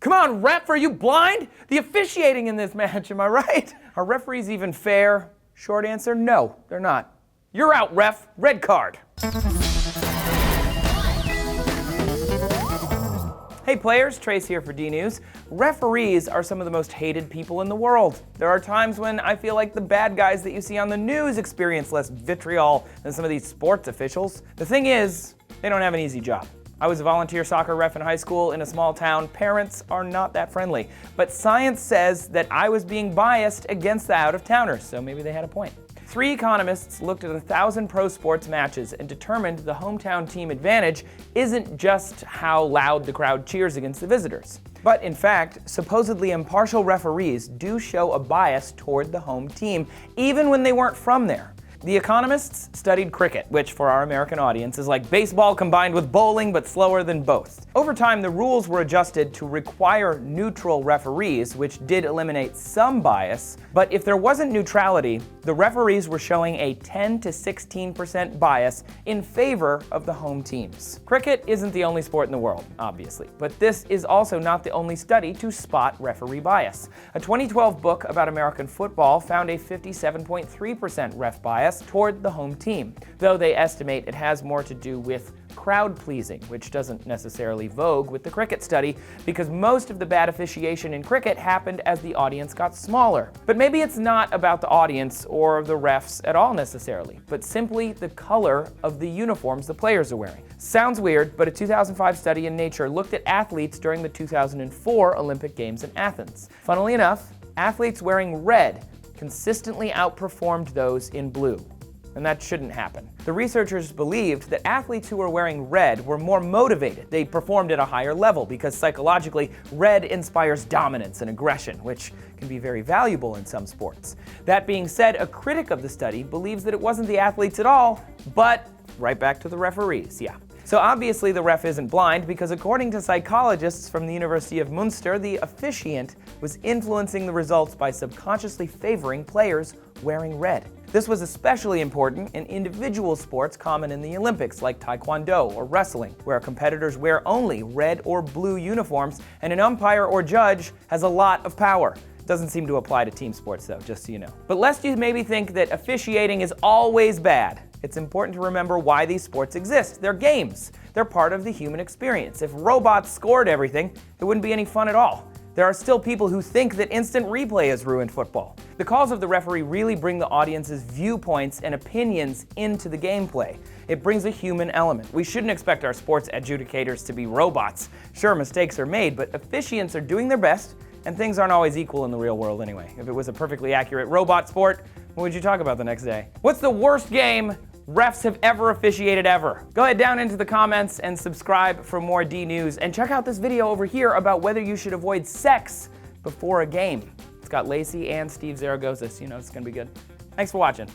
Come on, ref, are you blind? The officiating in this match, am I right? Are referees even fair? Short answer, no, they're not. You're out, ref. Red card. Hey players, Trace here for D-News. Referees are some of the most hated people in the world. There are times when I feel like the bad guys that you see on the news experience less vitriol than some of these sports officials. The thing is, they don't have an easy job. I was a volunteer soccer ref in high school in a small town. Parents are not that friendly. But science says that I was being biased against the out-of-towners, so maybe they had a point. 3 economists looked at 1,000 pro sports matches and determined the hometown team advantage isn't just how loud the crowd cheers against the visitors. But in fact, supposedly impartial referees do show a bias toward the home team, even when they weren't from there. The economists studied cricket, which for our American audience is like baseball combined with bowling but slower than both. Over time, the rules were adjusted to require neutral referees, which did eliminate some bias. But if there wasn't neutrality, the referees were showing a 10 to 16% bias in favor of the home teams. Cricket isn't the only sport in the world, obviously, but this is also not the only study to spot referee bias. A 2012 book about American football found a 57.3% ref bias toward the home team, though they estimate it has more to do with crowd pleasing, which doesn't necessarily vogue with the cricket study because most of the bad officiation in cricket happened as the audience got smaller. But maybe it's not about the audience or the refs at all necessarily, but simply the color of the uniforms the players are wearing. Sounds weird, but a 2005 study in Nature looked at athletes during the 2004 Olympic Games in Athens. Funnily enough, athletes wearing red consistently outperformed those in blue. And that shouldn't happen. The researchers believed that athletes who were wearing red were more motivated. They performed at a higher level because psychologically, red inspires dominance and aggression, which can be very valuable in some sports. That being said, a critic of the study believes that it wasn't the athletes at all, but right back to the referees, yeah. So obviously the ref isn't blind because according to psychologists from the University of Munster, the officiant was influencing the results by subconsciously favoring players wearing red. This was especially important in individual sports common in the Olympics like taekwondo or wrestling, where competitors wear only red or blue uniforms and an umpire or judge has a lot of power. Doesn't seem to apply to team sports though, just so you know. But lest you maybe think that officiating is always bad, it's important to remember why these sports exist. They're games. They're part of the human experience. If robots scored everything, it wouldn't be any fun at all. There are still people who think that instant replay has ruined football. The calls of the referee really bring the audience's viewpoints and opinions into the gameplay. It brings a human element. We shouldn't expect our sports adjudicators to be robots. Sure, mistakes are made, but officiants are doing their best, and things aren't always equal in the real world anyway. If it was a perfectly accurate robot sport, what would you talk about the next day? What's the worst game refs have ever officiated ever? Go ahead down into the comments and subscribe for more D-News. And check out this video over here about whether you should avoid sex before a game. It's got Lacey and Steve Zaragoza, so you know it's gonna be good. Thanks for watching.